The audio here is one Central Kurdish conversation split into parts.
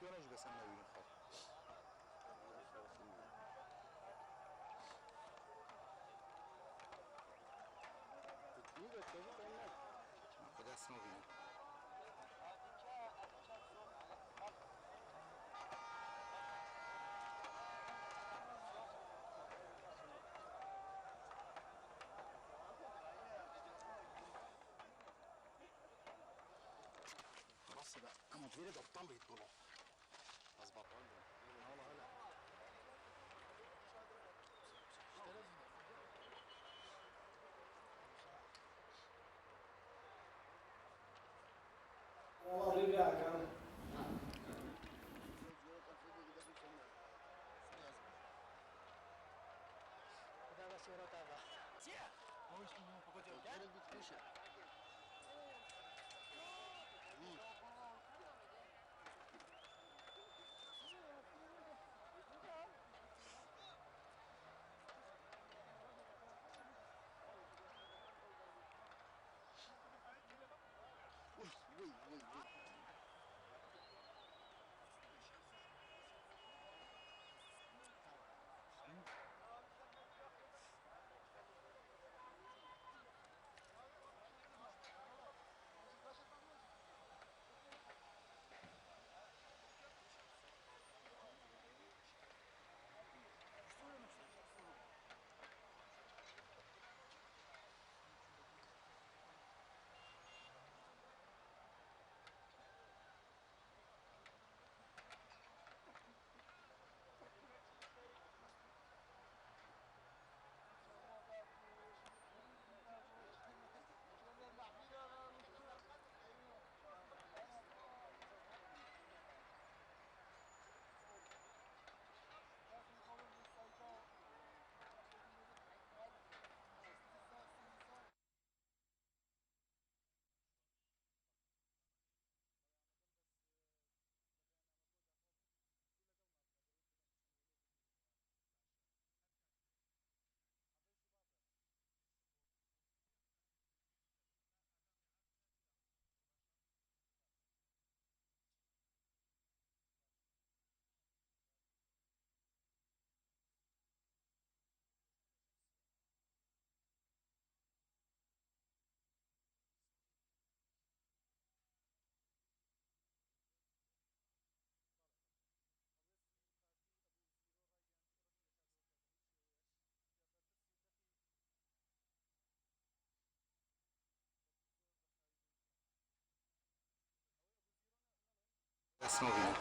توێنەش بەسەر نەبینی خەڵ بەدەستمە بینی خلاص بقى انا مديري ضبطان بيطلعوا اظبط عندهم هلا هلا بس ما بینی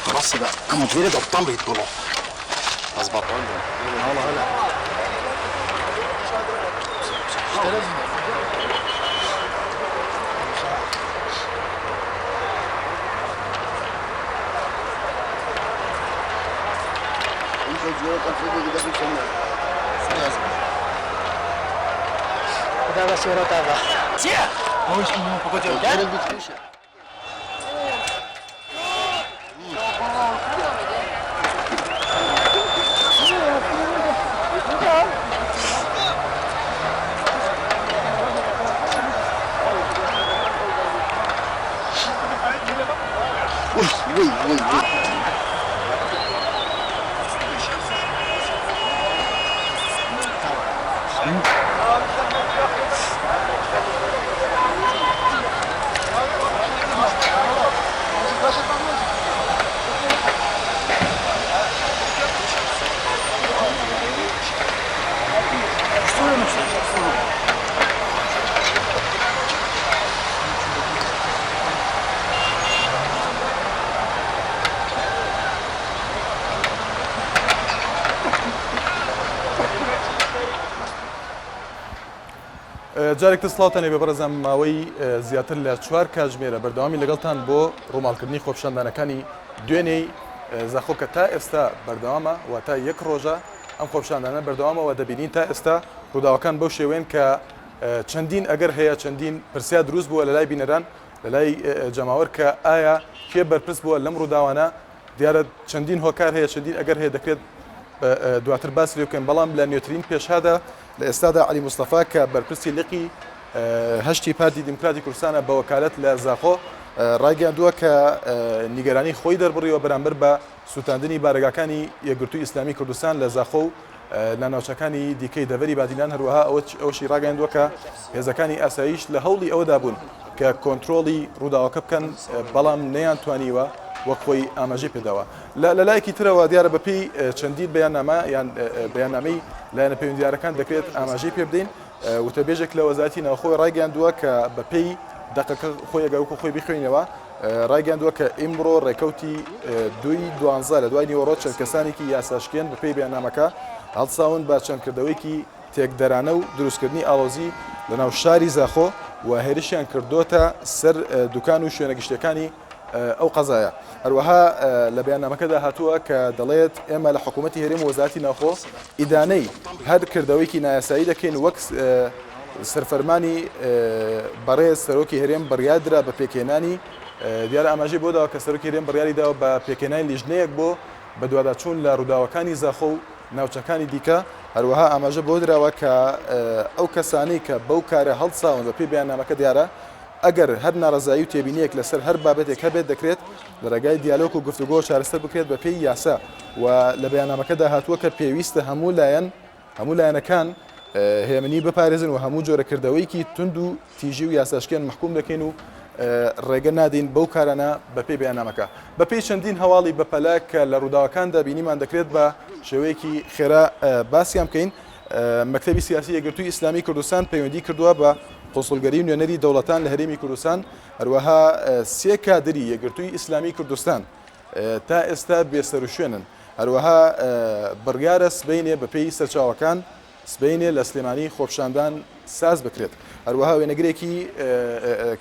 خلاص بقى انا مديري ضبطان بيطلعوا اظبط عندهم هلا هلا Dava senhora tava. Tia! Vamos um pouco de olhar. Ui. جارێک سڵاوتانێ بێ بەڕێزم ماوەی زیاتر لە 4 کاتژمێرە بەردەوامی لەگەڵتان بۆ ڕۆماڵکردنی خۆپیشاندانەکانی دوێنێی زەخۆکە تا ئێستا بەردەوامە و تا یەک ڕۆژە ئەم خۆپیشاندانە بەردەوامەوە دەبینین تا ئێستا ڕووداوەکان بەو شێوەیەن کە چەندین ئەگەر هەیە چەندین پرسیار دروست بووە لە لای بینەران لە لای جەماوەر کە ئایا کێ بەرپرس بووە لەم ڕووداوانە دیارە چەندین هۆکار هەیە چەندین ئەگەر هەیە دەکرێت دواتر باس لێ بکەین بەڵام لە نوێترین پێشهادا لە ئێستادا علی مستەفا کە بەرپرسی لقی هەشتی پارتی دیموکراتی کوردستانە بە وەکالەت لە زاخۆ ڕایگەاندووە کە نیگەرانی خۆی دەربڕیەوە بەرامبەر بە سووتاندنی بارگاکانی یەکگرتووی ئیسلامی کوردستان لە زاخۆ و لە ناوچەکانی دیکەی دەڤەری بادینان هەروەها ئەوشی ڕاگەاندووە کە هێزەکانی ئاسایش لە هەوڵی ئەوەدا بوون کە کۆنتترۆڵی ڕووداوەکە بکەن بەڵام نەیان توانیوە وەک خۆی ئاماژەی پێداوە لە لایەکی ترەوە دیارە بەپێی چەندین بەیاننامە یان بەیاننامەی لایەنە پەیوەندیارەکان دەکرێت ئاماژەی پێ بدەین وتەبێژێک لە وەزارەتی ناوخۆی ڕایگەاندووە کە بەپێی دقەکە خۆی ئەگەوکو خۆی بخوێنەوە ڕایگەاندووە کە ئیمڕۆ ڕێکەوتی دوی دوانزە لە دوای نیوەڕۆ چەند کەسانێکی یاساشکێن بەپێی بەیاننامەکە هەڵساون بە چەندکردەوەیکی تێکدەرانە و دروستکردنی ئاڵۆزی لە ناو شاری زاخۆ و هێرشیان کردوتە سەر دوکان و شوێنە گشتەکانی ئەو قەزایە هەروەها لە بەیاننامەکەدا هاتووە کە دەڵێت ئێمە لە حکوومەتی هەرێم وەزارەتی ناوخۆ ئیدانەی هەر کردەوەیکی نایاسایی دەکەین وەک سەرفەرمانی بەڕێز سەرۆکی هەرێم بڕیادرا بە پێکێنانی دیارە ئاماژەی بۆ داوە کە سەرۆکی هەرێم بڕیاریداوە بە پێکێنانی لیژنەیەک بۆ بە دوواداچوون لە ڕووداوەکانی زاخۆ و ناوچەکانی دیکە هەروەها ئاماژە بۆ درراوە کە ئەو کەسانی کە بەو کارە هەڵساون بە پێی بەیاننامەکە دیارە ئەگەر هەر ناڕزایی و تێبینیەک لەسەر هەر بابەتێک هەبێت دەکرێت لە ڕێگای دیالۆگ و گفتوگۆ چارەسەر بکرێت بە پێی یاسا و لە بەیاننامەکەدا هاتووە کە پێویستە هەموو لایەنەکان هێمنی بپارێزن و هەموو جۆرەکردەوەیکی تند و تیژی و یاساشکێن محکوم دەکەین و ڕێگە نادین بەو کارانە بەپێی بەیاننامەکە بەپێی چەندین هەواڵی بەپەلا کە لە ڕووداوەکاندا بینیمان دەکرێت بە شێوەیەکی خێرا باسییان بکەین مەکتەبی سیاسی یەکگرتووی ئیسلامی کوردستان پەیوەندی کردووە بە قۆسڵگەری نوێنەری دەوڵەتان لە هەرێمی کوردستان هەروەها سێ کادری یەکگرتووی ئیسلامی کوردستان تا ئێستا بێسەروشوێنن هەروەها بڕیارە سبەینێ بەپێی سەرچاوەکان سبەینێ لە سلێمانی خۆپشاندان ساز بکرێت هەروەها وێنەگرێکی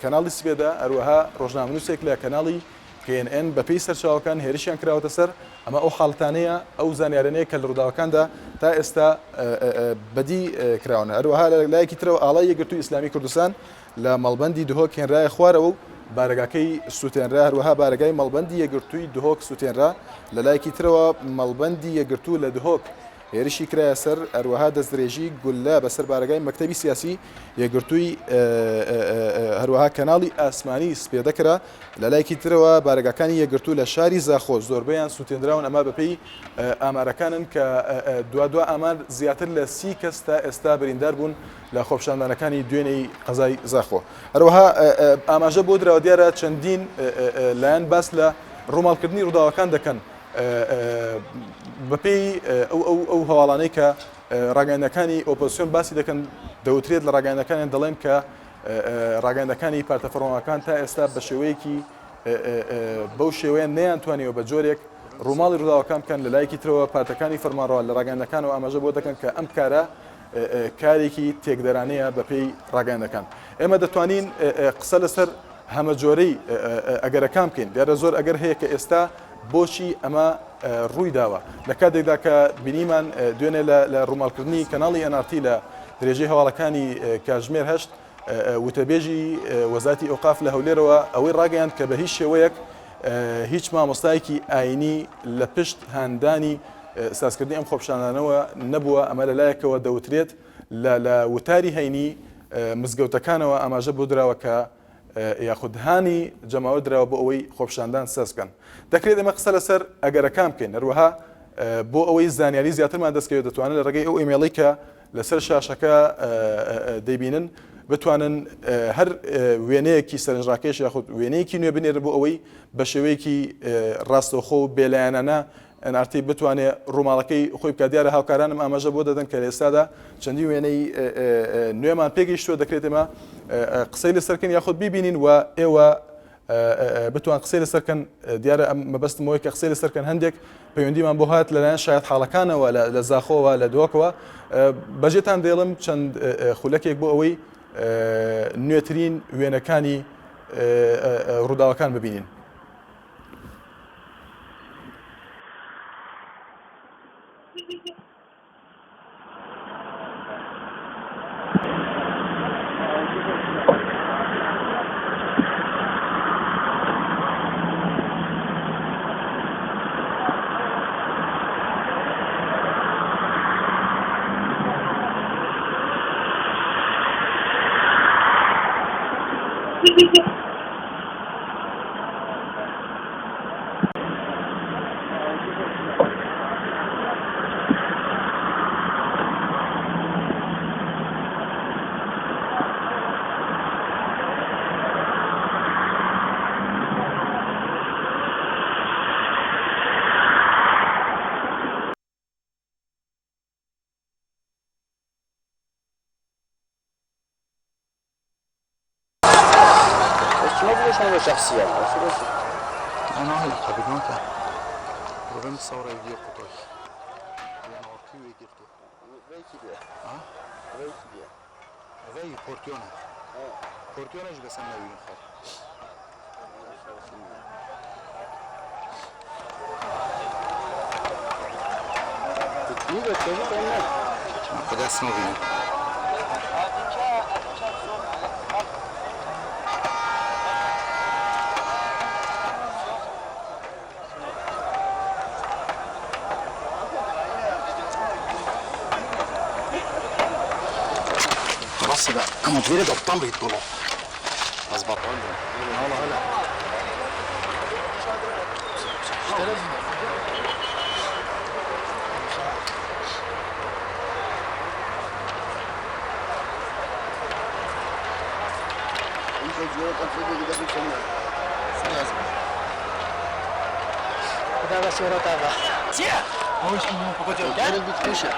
کەناڵی سبێدا هەروەها ڕۆژنامەنووسێک لە کەناڵی KNN بەپێی سەرچاوەکان هێرشیان کراوەتە سەر ئەمە ئەو حاڵتانەیە ئەو زانیارانەیە کە لە ڕووداوەکاندا تا ئێستا بەدی کراونە هەروەها لە لایەکی ترەوە ئاڵای یەکگرتووی ئیسلامی کوردستان لە مەڵبەندی دهۆک هێنرایە خوارەوە و بارگاکەی سووتێنرا هەروەها بارگای مەڵبەندی یەکگرتووی دهۆک سووتێنرا لە لایەکی ترەوە مەڵبەندی یەکگرتوو لە دهۆک هێرشی کرایە سەر هەروەها دەستدرێژی گولە بەسەر بارگای مەکتەبی سیاسی یەکگرتووی هەروەها کەناڵی ئاسمانی سپێدەکرا لە لایەکی ترەوە بارگاکانی یەکگرتوو لە شاری زاخۆ زۆربەیان سووتێنراون ئەمە بەپێی ئامارەکانن کە دوا ئامار زیاتر لە 30 کەس تا ئێستا بریندار بوون لە خۆپشاندانەکانی دوێنەی قەزای زاخۆ هەروەها ئاماژە بۆ درراوە دیارە چەندین لایەن باس لە ڕووماڵکردنی ڕووداوەکان دەکەن بەپێی ئەو هەواڵانەی کە ڕاگەیاندەکانی ئۆپۆزیسیۆن باسی دەکەن دەوترێت لە ڕاگەیاندەکانیان دەڵێن کە ڕاگەیاندەکانی پارتە فەرمانەکان تا ئێستا بە شێوەیەکی بەو شێوەیە نەیانتوانیەوە بە جۆرێک ڕووماڵی ڕووداوەکان بکەن لە لایەکی ترەوە پارتەکانی فەرمانڕەوە لە ڕاگەیاندەکانەوە ئاماژە بۆ دەکەن کە ئەم کارە کارێکی تێکدەرانەیە بەپێی ڕاگەیاندەکان ئێمە دەتوانین قسە لەسەر هەمە جۆرەی ئەگەرەکان بکەین دیارە زۆر ئەگەر هەیە کە ئێستا بۆچی ئەمە ڕووی داوە لە کاتێکدا کە بینیمان دوێنێ لە ڕووماڵکردنی کەناڵی NRT لە درێژەی هەواڵەکانی کاتژمێر هەشت وتەبێژی وەزارەتی ئۆقاف لە هەولێرەوە ئەوەی ڕاگەیاند کە بە هیچ شێوەیەک هیچ مامۆستایەکی ئاینی لە پشت هاندانی سازکردنی ئەم خۆپشاندانەوە نەبووە ئەمە لەلایەکەوە دەوترێت لە وتاری هەینی مزگەوتەکانەوە ئاماژە بۆ دراوە کە یاخودهانی جەماوە درراوە بۆ ئەوەی خۆپشاندان سەسکەن دەکرێت ئەمە قسە لەسەر ئەگەرەکان بکەین هەروەها بۆ ئەوەی زانیاری زیاترمان دەستکەوێت دەتوانن لە ڕێگەی ئەو ئیمێڵی کە لەسەر شاشەکە دەیبینن بتوانن هەر وێنەیەکی سەرنجڕاکێش یاخود وێنەیەکی نوێ بنێرن بۆ ئەوەی بە شێوەیەکی ڕاستەوخۆ و بێلایەنانە NRT بتوانێت ڕووماڵەکەی خۆی بکات دیارە هاوکارانم ئاماژە بۆ دەدەن کە لە ئێستادا چەندی وێنەی نوێمان پێگەیشتووە دەکرێت ئێمە قسەی لەسەرکەن یاخود بیبینین و ئێوە بتوان قسەی لەسەرکەن دیارە ئەم مەبەستمەوەی کە قسەی لەسەرکەن هەندێک پەیوەندیمان بۆ هات لەلایەن شایەت حاڵەکانەوە لە زاخۆوە لە دۆکەوە بەجێتان دێڵم چەند خولەکێک بۆ ئەوەی نوێترین وێنەکانی ڕووداوەکان ببینین. شخصيات أنا هاي قبلناك وبين صورة يجي قطعي يعني أركيو يجي قطع ويكي بيه ها ويكي بيه وذي بورتيونا بورتيونا إيش بسمى بينو خير تجيبه تجيبه هناك قد اسمه بينو خلاص بقى اما تفيد قبطان بيطلعوا اظبط هلا هلا Dava senhora tava. Tia! Hoje não pode jogar. Era de puxa.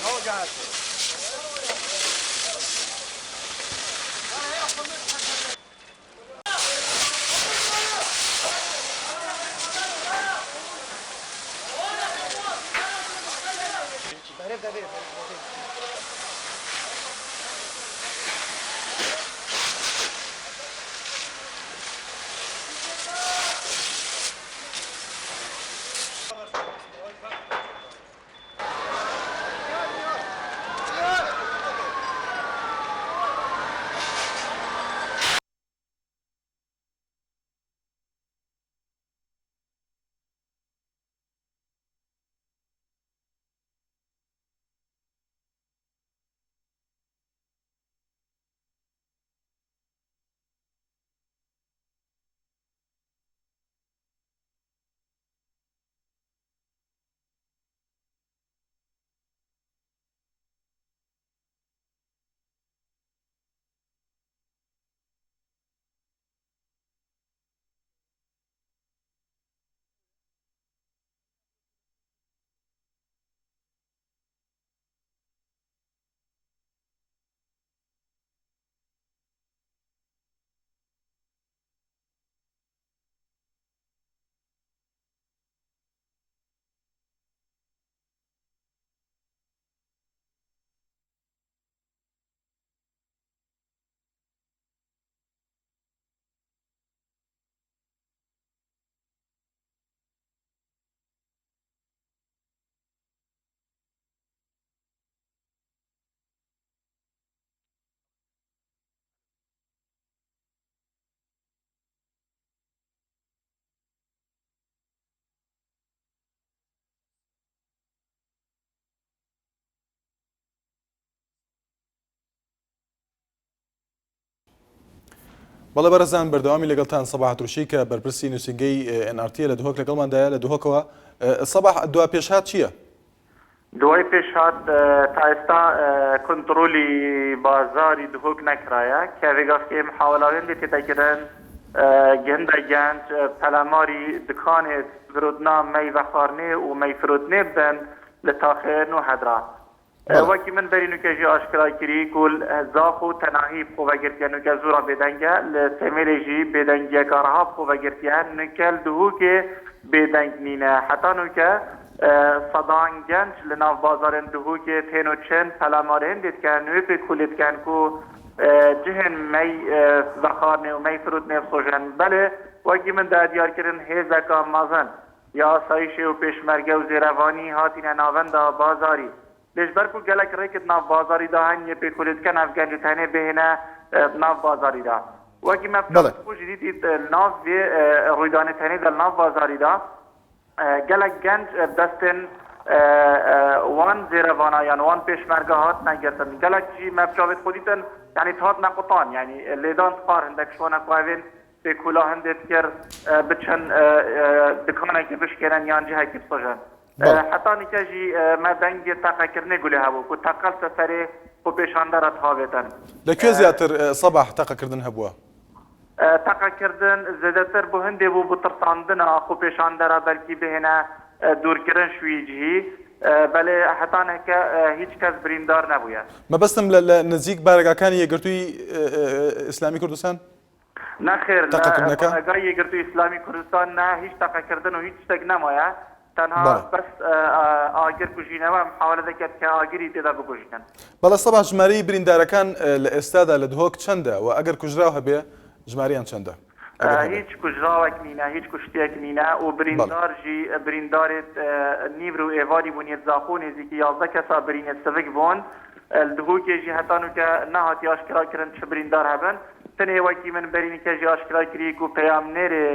No gas. بەڵێ بەرەزان بەردەوامی لەگەڵتان سەباح دروشی کە بەرپرسی نووسینگەی NRT لە دهۆک لەگەڵماندایە لە دهۆکەوە سەباح دوا پێشهات چییە؟ دوای پێشهات تا ئێستا کنترۆلی بازاری دهۆک نەکرایە کە ڤێگاستێ محاولاوێن لێ تێدەگرن گەندە گەنج پەلاماری دکانێ فرودنا مەیڤە خواردنێ و مەی فرودنێ بدەن لە تاخێن و هەدرا وەکی من بەری نوکەژی ئاشکرای کردی کول زاخ و تەناهی بخۆڤەگرتیە نوکە زۆرە بێدەنگە لە تێمێلێژی بێدەنگیەکارها بخۆڤەگرتیە نوکەل دهوکێ بێدەنگ نینە حتا نوکە سەدان گەنج لە ناو بازارên dihûkê tên û çend pelamarên dîtken wê pê ku lêtken ku cihên mey vexarnê û mey firûtnê sojen belê wekî min de diyarkirin hêzeka mezin ya asayişê û pêşmerge û zêrevanî hatîne navenda bazarî lêjber ku gelek rêkit nav bazarî da heniye pê ku lêtken ev genc û tenê bihêne nav bazarî da wekî me ku jî dît nav vê rûydanê tenê de nav bazarî da gelek genç destên wan zêrevanayan wan pêşmerge hat negirtin gelek jî mevçavêt xwe dîtin yanî hat nequtan yanî lêdan xwar hindek şwana ku evên pêkula hindê dikir biçin dikanekî bişkêrin yan cihekî bisojen heta nîke jî me dengê teqekirinê gulê hebû ku teqel seferê xwe pêşandera dihavêtin لەکوێ زیاتر سەباح تەقەکردن هەبووە؟ تەقەکردن زێدەتر بۆ هەندێ بوو بۆ ترساندنە خۆ پێشاندەرە بەلکی بهێنە دوورکردن شووی جیهی بەلێ هەتانێکە هیچ کەس بریندار نەبووە مەبەستم لە نزیک بارگاکانی یەکگرتووی ئیسلامی کوردستان؟ نەخێر لەگای یەکگرتووی ئیسلامی کوردستان نا هیچ تەقەکردن و هیچ شتێک نەمایە تەنها بەس ئاگر کوژینەوە محاولە دەکات کە ئاگری تێدا بکوژێنن بەڵێ سەباح ژمارەی بریندارەکان لە ئێستادا لە دهۆک چەندە و ئەگەر کوژراو هەبێ ژماریان چەندە؟ هیچ کوژراوێک نینە هیچ کوشتێک نینە و بریندارژی بریندارێت نیور و ئێواری بوونیت زاخۆ نێزیکی 11 کەسا برینێت سڤک بوون دهۆکێژی هەتانوکە نەهاتی ئاشکراکردن چ بریندار هەبن تنێ وەکی من بەرینیکەژی ئاشکراکردی و پەیامنێرێ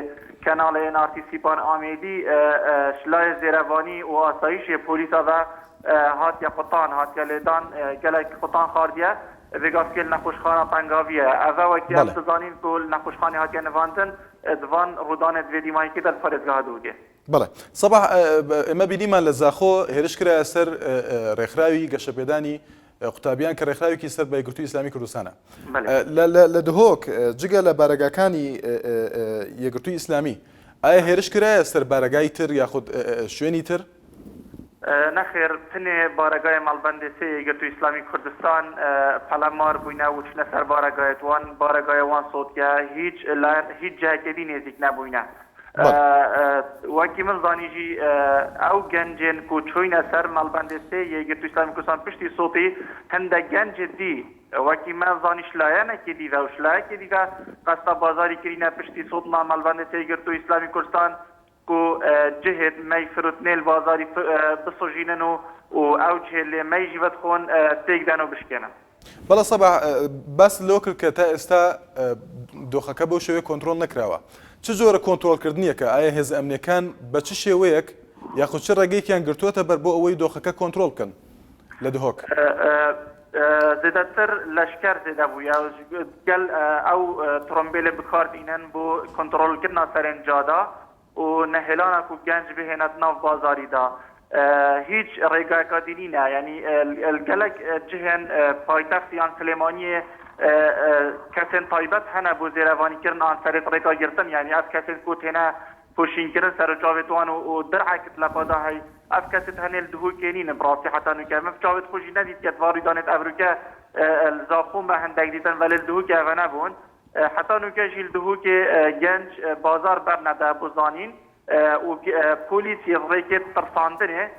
کەناڵێ NRT سیپان ئامێدی شلای زێرەوانی و ئاسایشێ پۆلیسا بە هاتیە قوتان هاتیە لێدان gelek قوتان خاردیە vêgavkêl nexweşxana pengaviye ev wekî em dizanin ku nexweşxanê hatiye nivandin divan rûdanê divê dîmayekê de li parêzgeha dûgê بەڵێ سەباح ئێمە بینیمان لە زاخۆ هێرش کرایە سەر ڕێکخراوی گەشەپێدانی قوتابیان کە ڕێکخراوێکی سەر بە یەکگرتووی ئیسلامی کوردستانە لە دهۆک جگە لە بارگاکانی یەکگرتووی ئیسلامی ئایا هێرش کرایە سەر بارگای تر یاخود شوێنی تر؟ نەخێر تنێ بارگای مەڵبەندێ سێ یەکگرتووی ئیسلامی کوردستان پەلەمار بووینە و چنە سەر بارگایەت وان بارگایە وان سۆتکە هیچ جاکێدی نێزیک نەبووینە وەکی من زانیژی ئەو گەنجێن و چوینە سەر مەڵبەندێ سێ یەکگرتووی ئیسلامی کوردستان پشتی سۆتی هەندە گەنجێ دی وەکی من زانی شلایەنێکی دیڤە و شلایەکی دیکە قەستە بازاری کردینە پشتی سۆتما مەڵبەندێ سێ یەکگرتووی ئیسلامی کوردستان ku cihêt mey firûtnê li bazarî bisojînin û ew cihê lê mey jî vedixwin têk den û bişkênin. بەڵێ سەباح باس لەوە کرد کە تا ئێستا دۆخەکە بەو شێوەیە کۆنتڕۆل نەکراوە چ جۆرە کۆنتڕۆلکردنیەکە ئایا هێز ئەمنیەکان بە چ شێوەیەک یاخود چ ڕێگەیەکیان گرتووەتە بەر بۆ ئەوەی دۆخەکە کۆنتڕۆل بکەن لە دهۆک؟ زێدەتر لەشکەر زێدە بووە گەل ئەو ترۆمبیلێ بکاردینن بۆ کۆنتڕۆلکردنا سەرێن جادا و نهێلانا ku genc bihênet nav bazarî da hiç rêgayeka dînî ne yanî gelek cihên paytextiyan Silêmaniyê kesên taybet hene bû zêrevanîkirin an serê rêka girtin yanî ev kesên ku têne poşînkirin serçavê wan û dirhekit lepada hey ev kesê henê li dihûkê nînin bi rastî heta nûke min çavê xwe jî nedît ket varîdanêt evrûke li zaxû me hindek dîtin velê li dihûkê ev nebûn حتی نوکه جیل دهوکه گنج بازار برنده بزانین و پولیسی ریکه ترساندنه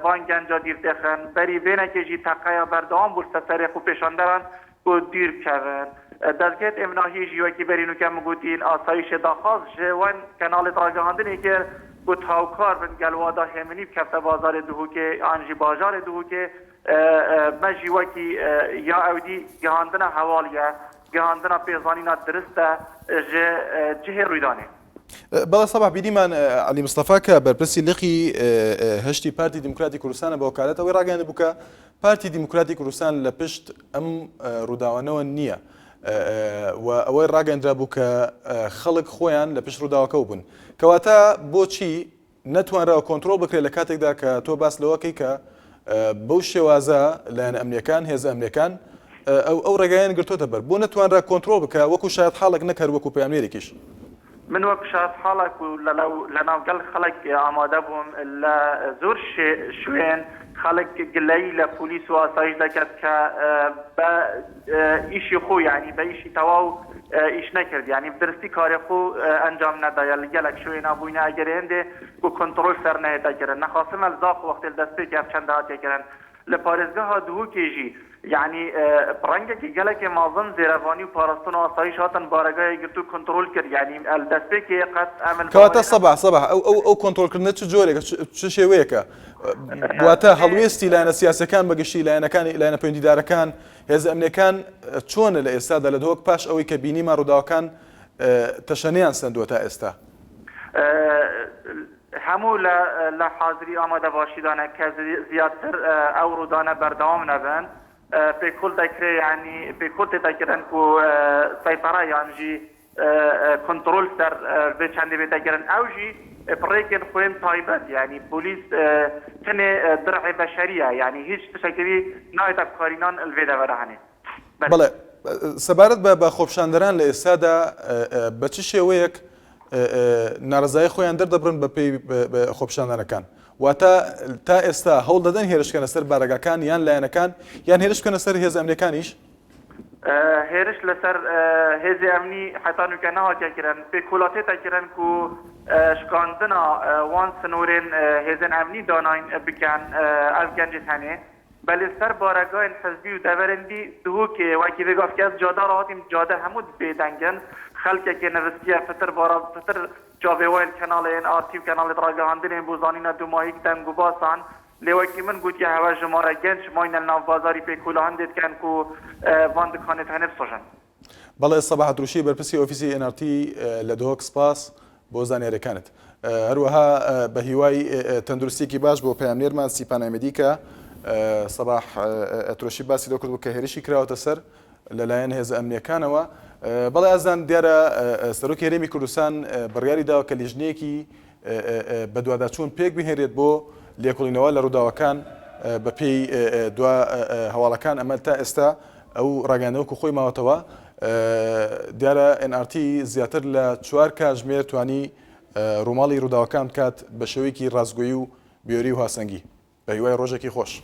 وان گنجا دیر دخن بری بینه که جی تقیه بردام بود سسری خو پیشاندرن و دیر کردن دزگت امناهی جیوه که بری نوکه مگوتین آسایش داخاز جوان کنال تراگهاندنه که بود هاوکار بن گلوادا همینی بکفت بازار دهوکه آنجی بازار دهوکه مجی وکی یا اودی گهاندنا حوالیه گهاندنا پیزانینا درسته جه رویدانه بەڵێ سەباح بینیمان علی مستەفا کە بەرپرسی لقی هەشتی پارتی دیموکراتی کوردستانە بە وەکالەتەوەی ڕاگەیاندە بوو کە پارتی دیموکراتی کوردستان لە پشت ئەم ڕووداوانەوە نییە و ئەوەی ڕاگەندرا بوو کە خەڵک خۆیان لە پشت ڕووداوەکە بوون کەواتە بۆچی نەتوانراوە کۆنتترۆل بکرێت لە کاتێکدا کە تۆ باس لەوەکەی کە بەو شێوازە لایەن ئەمنیەکان هێزە ئەمنیەکان ئەو ڕێگایان گرتوتە بەر بۆ نەتوانرا کۆنتترۆل بکە وەکو شاید حاڵک نەکرد وەکو پەیامێرێکیش من وەک شاد حاڵک و لەناوگەڵ خەڵک ئامادە بووم لە زۆر شوێن خەڵک گلەی لە پۆلیس و ئاسایش دەکرد کە بە ئیشی خۆ یعنی بە ئیشی تەواو ئیش نەکرد یعنی درستی کاری خۆ ئەنجام نەدایە لە گەلک شوێنە بووینە ئەگەر هێندێ و کۆنتترۆل سەر نەهێتەکردن نەخواستن ئەلزاق وەختێ دەستپێکی چەند هاتێکردن لە پارێزگەها دووکێژی یعنی ڕەنگێکی گەلێکی مازن زێرەوانی و پاراستن و ئاسایش هاتن بارەگای گرت و کۆنتترۆل کرد یعنی دەستپێکی قەت ئەمن کەواتە سەبح ئەو کۆنتترۆلکردنە چ جۆرێکە چ شێوەیەکە واتە هەڵوێستی لایەنە سیاسەکان بەگشتی لایەنەکانی لایەنە پەیوەندیدارەکان هێزە ئەمنیەکان چۆنە لە ئێستادا لە دۆک پاش ئەوەی کە بینیمان ڕووداوەکان تەشەنیان سندووە تا ئێستا هەموو لە حاضری ئامادە باشیدانە کە زیاتر ئەو ڕوودانە بەردەوام نەبن پێکۆل دەکرێت ینی پێکۆل تێدەکردن و سەیطرە یانجی کۆنتترۆل سەر بێ چەندێ بێتەکردن ئەوژی پڕێکن خوێن تایبەت یعنی پۆلیس تنێ درعی بەشەریە یعنی هیچ تشکری نایەتە بکارینان الوێدە بەرهانێ بەڵێ سەبارەت بە خۆپشاندەران لە ئێستادا بە چ شێوەیەک ناڕزایی خۆیان دەردەبرن بە پێی خۆپشاندانەکان واتە تا ئێستا هەوڵ دەدەن هێرشکەنە سەر بارەگەکان یان لایەنەکان یان هێرش بکەنە سەر هێز ئەمنیەکانیش هێرش لەسەر هێزی ئەمنی حتانوکە نەهاتێکردن پێکۆڵاتێتەکردن و شکاندنا وان سنوورێن هێزن ئەمنی داناین بکەن ئەو گەنجت هەنێ بەلێ سەر بارەگایên حزبی و دەڤەرندی دووکێ وەکی vêgavkê ez cada rahatîm cade hemû bêdengin xelkekê nevistiye fitir bara fitir cavêwayên kenalên artîv kenalê ragihandinên bû zanîna dumayîk deng û basan lê wekî min gotiye hewe ji mare genç mayne li nav bazarî pêkûlahan dê dikin ku van dikanê tenê bisojin بەڵێ سەباح دروشی بەرپرسی ئۆفیسی NRT لە دۆک سپاس بۆ زانیاریەکانت هەروەها بە هیوای تەندروستێکی باش بۆ پەیامنێرمان سیپان ئەمەدی کە سەباح ئەترۆشی باسی لەو کردبوو کە هێرشی کراوەتە سەر لەلایەن هێزە ئەمنیەکانەوە بەڵێ ئازان دیارە سەرۆکی هەرێمی کوردستان بڕیاری داوە کە لیژنەیەکی بە دوواداچوون پێک بهێنرێت بۆ لێکۆڵینەوە لە ڕووداوەکان بە پێی دوا هەواڵەکان ئەمە تا ئێستا ئەو ڕاگەاندنەوەکو خۆی ماوەتەوە دیارە NRT زیاتر لە 4 کاتژمێر توانی ڕووماڵی ڕووداوەکان کات بە شێوەیەکی ڕازگۆیی و بیۆری و هاسەنگی بە هیوای ڕۆژێکی خۆش